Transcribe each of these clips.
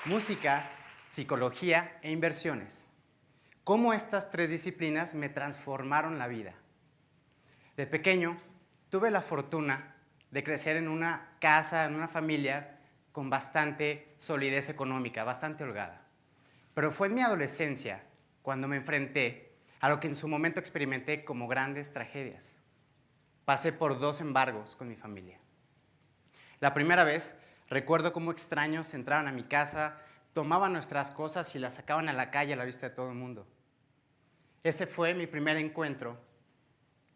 música, psicología e inversiones. Cómo estas tres disciplinas me transformaron la vida. De pequeño, tuve la fortuna de crecer en una casa, en una familia con bastante solidez económica, bastante holgada. Pero fue en mi adolescencia cuando me enfrenté a lo que en su momento experimenté como grandes tragedias. Pasé por 2 embargos con mi familia. La primera vez, recuerdo cómo extraños entraban a mi casa, tomaban nuestras cosas y las sacaban a la calle a la vista de todo el mundo. Ese fue mi primer encuentro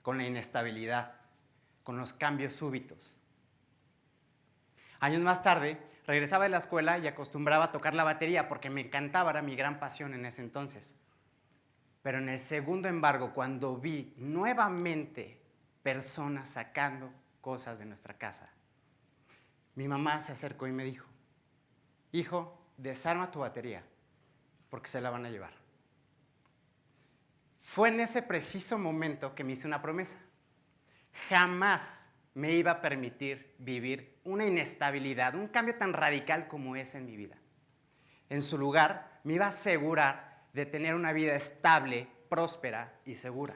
con la inestabilidad, con los cambios súbitos. Años más tarde, regresaba de la escuela y acostumbraba a tocar la batería porque me encantaba, era mi gran pasión en ese entonces. Pero en el segundo embargo, cuando vi nuevamente personas sacando cosas de nuestra casa, mi mamá se acercó y me dijo: hijo, desarma tu batería porque se la van a llevar. Fue en ese preciso momento que me hice una promesa. Jamás me iba a permitir vivir una inestabilidad, un cambio tan radical como ese en mi vida. En su lugar, me iba a asegurar de tener una vida estable, próspera y segura.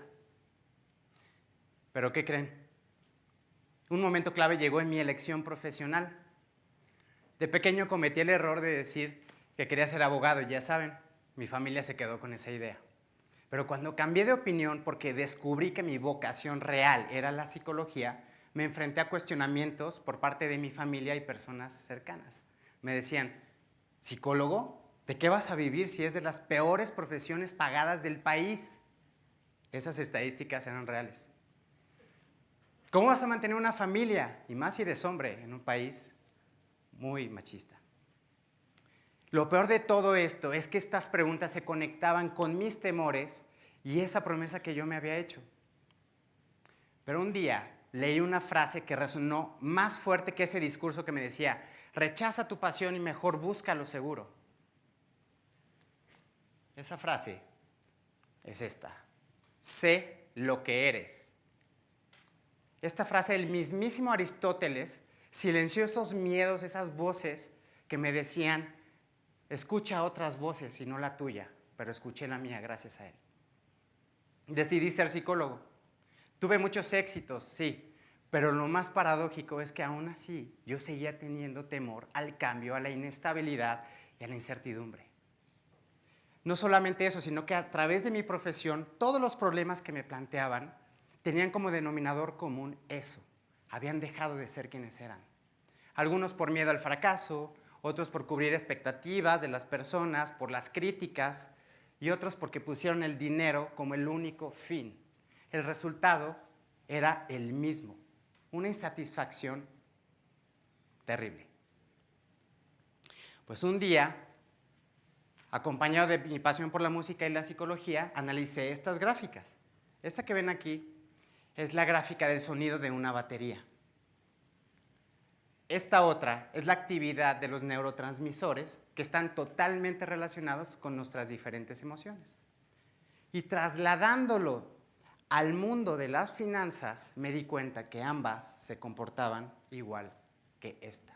¿Pero qué creen? Un momento clave llegó en mi elección profesional. De pequeño cometí el error de decir que quería ser abogado, y ya saben, mi familia se quedó con esa idea. Pero cuando cambié de opinión porque descubrí que mi vocación real era la psicología, me enfrenté a cuestionamientos por parte de mi familia y personas cercanas. Me decían: ¿psicólogo? ¿De qué vas a vivir si es de las peores profesiones pagadas del país? Esas estadísticas eran reales. ¿Cómo vas a mantener una familia? Y más si eres hombre en un país muy machista. Lo peor de todo esto es que estas preguntas se conectaban con mis temores y esa promesa que yo me había hecho. Pero un día leí una frase que resonó más fuerte que ese discurso que me decía: rechaza tu pasión y mejor busca lo seguro. Esa frase es esta: sé lo que eres. Esta frase del mismísimo Aristóteles silenció esos miedos, esas voces que me decían: escucha otras voces y no la tuya, pero escuché la mía gracias a él. Decidí ser psicólogo. Tuve muchos éxitos, sí, pero lo más paradójico es que aún así yo seguía teniendo temor al cambio, a la inestabilidad y a la incertidumbre. No solamente eso, sino que a través de mi profesión, todos los problemas que me planteaban tenían como denominador común eso: habían dejado de ser quienes eran. Algunos por miedo al fracaso, otros por cubrir expectativas de las personas, por las críticas, y otros porque pusieron el dinero como el único fin. El resultado era el mismo: una insatisfacción terrible. Pues un día, acompañado de mi pasión por la música y la psicología, analicé estas gráficas. Esta que ven aquí es la gráfica del sonido de una batería. Esta otra es la actividad de los neurotransmisores que están totalmente relacionados con nuestras diferentes emociones. Y trasladándolo al mundo de las finanzas, me di cuenta que ambas se comportaban igual que esta.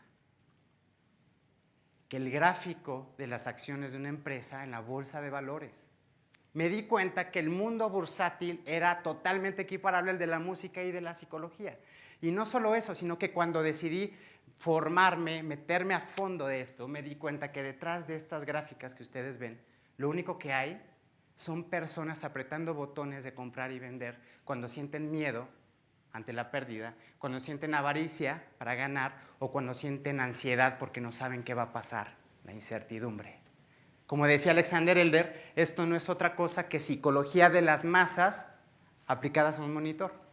Que el gráfico de las acciones de una empresa en la bolsa de valores. Me di cuenta que el mundo bursátil era totalmente equiparable al de la música y de la psicología. Y no solo eso, sino que cuando decidí formarme, meterme a fondo de esto, me di cuenta que detrás de estas gráficas que ustedes ven, lo único que hay son personas apretando botones de comprar y vender cuando sienten miedo ante la pérdida, cuando sienten avaricia para ganar o cuando sienten ansiedad porque no saben qué va a pasar, la incertidumbre. Como decía Alexander Elder, esto no es otra cosa que psicología de las masas aplicadas a un monitor.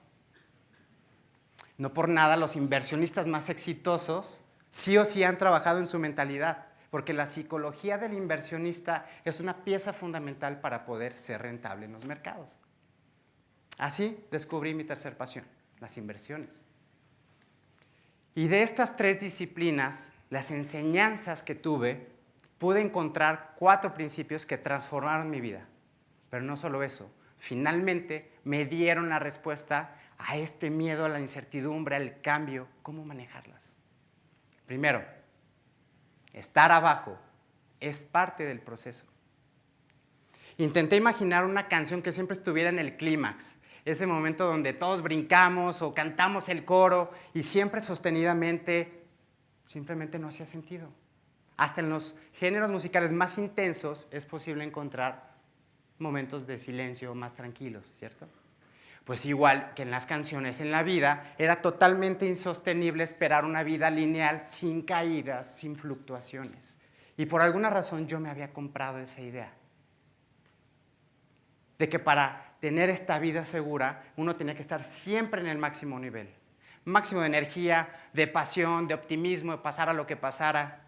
No por nada los inversionistas más exitosos sí o sí han trabajado en su mentalidad, porque la psicología del inversionista es una pieza fundamental para poder ser rentable en los mercados. Así descubrí mi tercer pasión: las inversiones. Y de estas 3 disciplinas, las enseñanzas que tuve, pude encontrar 4 principios que transformaron mi vida. Pero no solo eso, finalmente me dieron la respuesta a este miedo, a la incertidumbre, al cambio, cómo manejarlas. Primero, estar abajo es parte del proceso. Intenté imaginar una canción que siempre estuviera en el clímax, ese momento donde todos brincamos o cantamos el coro y siempre sostenidamente, simplemente no hacía sentido. Hasta en los géneros musicales más intensos es posible encontrar momentos de silencio más tranquilos, ¿cierto? Pues igual que en las canciones en la vida, era totalmente insostenible esperar una vida lineal sin caídas, sin fluctuaciones. Y por alguna razón yo me había comprado esa idea de que para tener esta vida segura uno tenía que estar siempre en el máximo nivel. Máximo de energía, de pasión, de optimismo, de pasar a lo que pasara.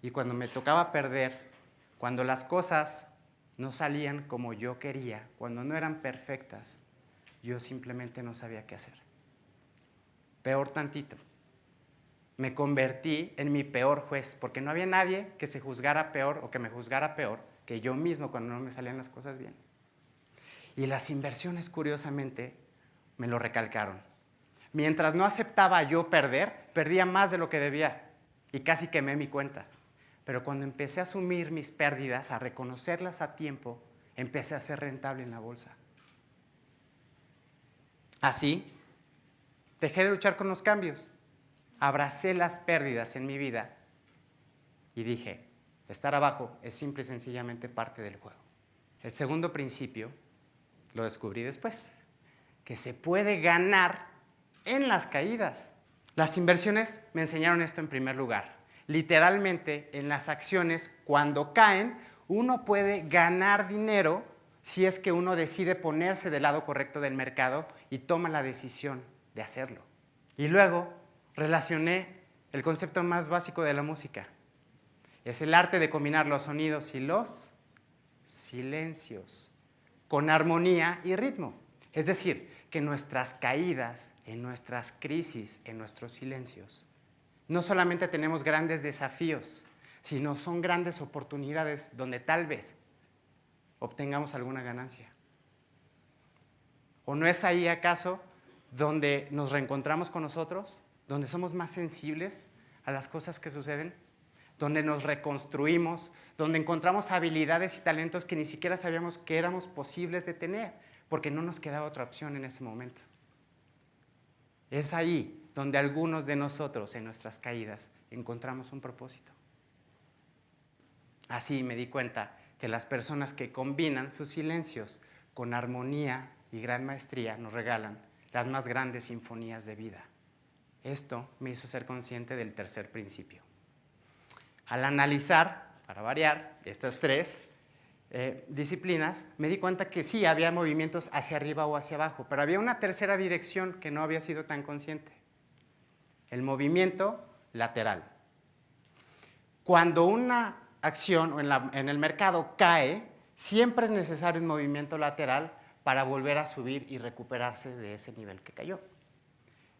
Y cuando me tocaba perder, cuando las cosas no salían como yo quería, cuando no eran perfectas, yo simplemente no sabía qué hacer. Peor tantito. Me convertí en mi peor juez, porque no había nadie que se juzgara peor o que me juzgara peor que yo mismo cuando no me salían las cosas bien. Y las inversiones, curiosamente, me lo recalcaron. Mientras no aceptaba yo perder, perdía más de lo que debía y casi quemé mi cuenta. Pero cuando empecé a asumir mis pérdidas, a reconocerlas a tiempo, empecé a ser rentable en la bolsa. Así, dejé de luchar con los cambios, abracé las pérdidas en mi vida y dije, estar abajo es simple y sencillamente parte del juego. El segundo principio lo descubrí después, que se puede ganar en las caídas. Las inversiones me enseñaron esto en primer lugar. Literalmente, en las acciones, cuando caen, uno puede ganar dinero si es que uno decide ponerse del lado correcto del mercado y toma la decisión de hacerlo. Y luego relacioné el concepto más básico de la música. Es el arte de combinar los sonidos y los silencios con armonía y ritmo. Es decir, que nuestras caídas, en nuestras crisis, en nuestros silencios, no solamente tenemos grandes desafíos, sino son grandes oportunidades donde tal vez obtengamos alguna ganancia. ¿O no es ahí acaso donde nos reencontramos con nosotros? ¿Donde somos más sensibles a las cosas que suceden? ¿Donde nos reconstruimos? ¿Donde encontramos habilidades y talentos que ni siquiera sabíamos que éramos posibles de tener? Porque no nos quedaba otra opción en ese momento. Es ahí donde algunos de nosotros en nuestras caídas encontramos un propósito. Así me di cuenta que las personas que combinan sus silencios con armonía y gran maestría nos regalan las más grandes sinfonías de vida. Esto me hizo ser consciente del tercer principio. Al analizar, para variar, estas tres disciplinas, me di cuenta que sí, había movimientos hacia arriba o hacia abajo, pero había una tercera dirección que no había sido tan consciente. El movimiento lateral. Cuando una acción o en el mercado cae, siempre es necesario un movimiento lateral para volver a subir y recuperarse de ese nivel que cayó.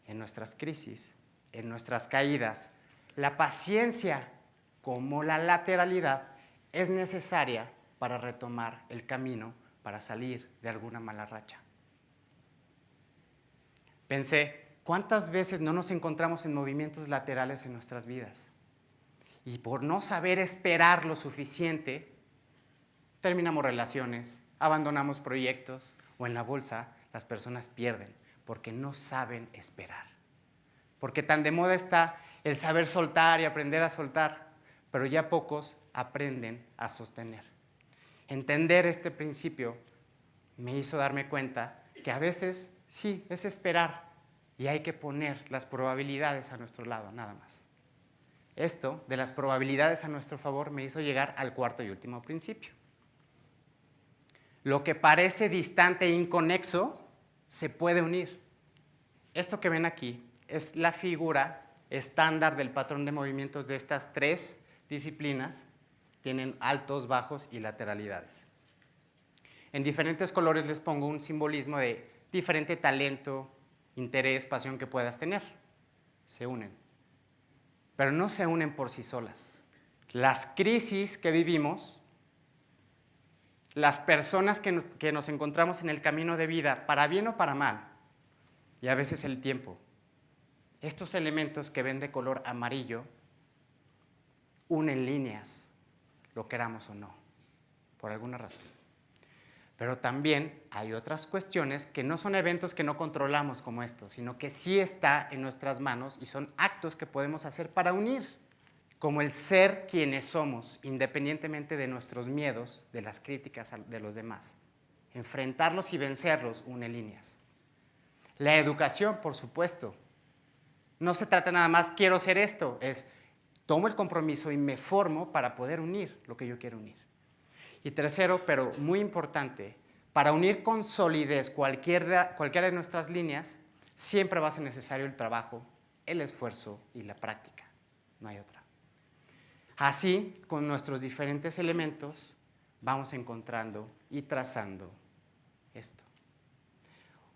En nuestras crisis, en nuestras caídas, la paciencia como la lateralidad es necesaria para retomar el camino, para salir de alguna mala racha. Pensé, ¿cuántas veces no nos encontramos en movimientos laterales en nuestras vidas? Y por no saber esperar lo suficiente, terminamos relaciones, abandonamos proyectos o en la bolsa las personas pierden porque no saben esperar. Porque tan de moda está el saber soltar y aprender a soltar, pero ya pocos aprenden a sostener. Entender este principio me hizo darme cuenta que a veces sí, es esperar y hay que poner las probabilidades a nuestro lado, nada más. Esto de las probabilidades a nuestro favor me hizo llegar al cuarto y último principio. Lo que parece distante e inconexo se puede unir. Esto que ven aquí es la figura estándar del patrón de movimientos de estas tres disciplinas. Tienen altos, bajos y lateralidades. En diferentes colores les pongo un simbolismo de diferente talento, interés, pasión que puedas tener. Se unen. Pero no se unen por sí solas. Las crisis que vivimos, las personas que nos encontramos en el camino de vida, para bien o para mal, y a veces el tiempo, estos elementos que ven de color amarillo unen líneas, lo queramos o no, por alguna razón. Pero también hay otras cuestiones que no son eventos que no controlamos como estos, sino que sí está en nuestras manos y son actos que podemos hacer para unir, como el ser quienes somos, independientemente de nuestros miedos, de las críticas de los demás. Enfrentarlos y vencerlos une líneas. La educación, por supuesto. No se trata nada más, quiero ser esto, es tomo el compromiso y me formo para poder unir lo que yo quiero unir. Y tercero, pero muy importante, para unir con solidez cualquiera de nuestras líneas, siempre va a ser necesario el trabajo, el esfuerzo y la práctica. No hay otra. Así, con nuestros diferentes elementos, vamos encontrando y trazando esto.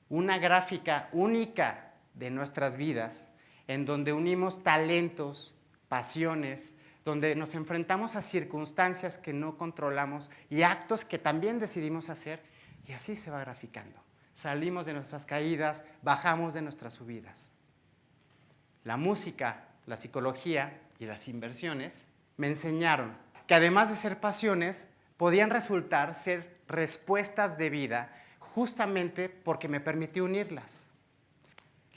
Una gráfica única de nuestras vidas, en donde unimos talentos, pasiones, donde nos enfrentamos a circunstancias que no controlamos y actos que también decidimos hacer, y así se va graficando. Salimos de nuestras caídas, bajamos de nuestras subidas. La música, la psicología y las inversiones me enseñaron que además de ser pasiones, podían resultar ser respuestas de vida justamente porque me permitió unirlas.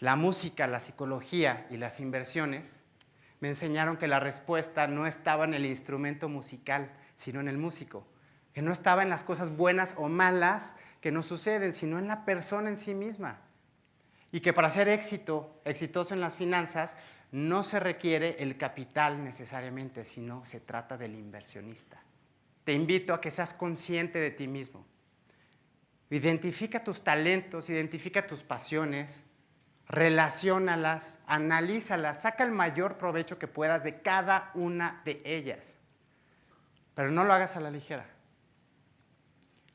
La música, la psicología y las inversiones me enseñaron que la respuesta no estaba en el instrumento musical, sino en el músico. Que no estaba en las cosas buenas o malas que nos suceden, sino en la persona en sí misma. Y que para ser exitoso en las finanzas, no se requiere el capital necesariamente, sino se trata del inversionista. Te invito a que seas consciente de ti mismo. Identifica tus talentos, identifica tus pasiones, relaciónalas, analízalas, saca el mayor provecho que puedas de cada una de ellas. Pero no lo hagas a la ligera.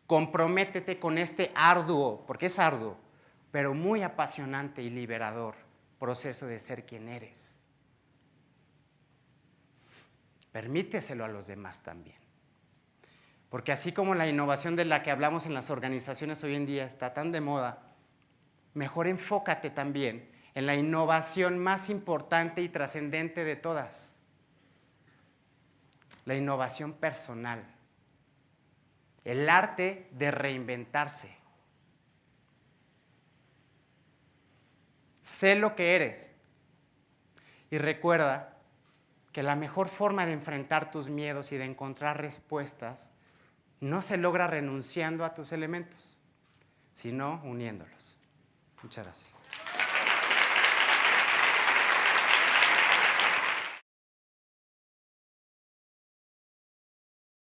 Comprométete con este arduo, porque es arduo, pero muy apasionante y liberador proceso de ser quien eres. Permíteselo a los demás también. Porque así como la innovación de la que hablamos en las organizaciones hoy en día está tan de moda, mejor enfócate también en la innovación más importante y trascendente de todas. La innovación personal. El arte de reinventarse. Sé lo que eres. Y recuerda que la mejor forma de enfrentar tus miedos y de encontrar respuestas no se logra renunciando a tus elementos, sino uniéndolos. Muchas gracias.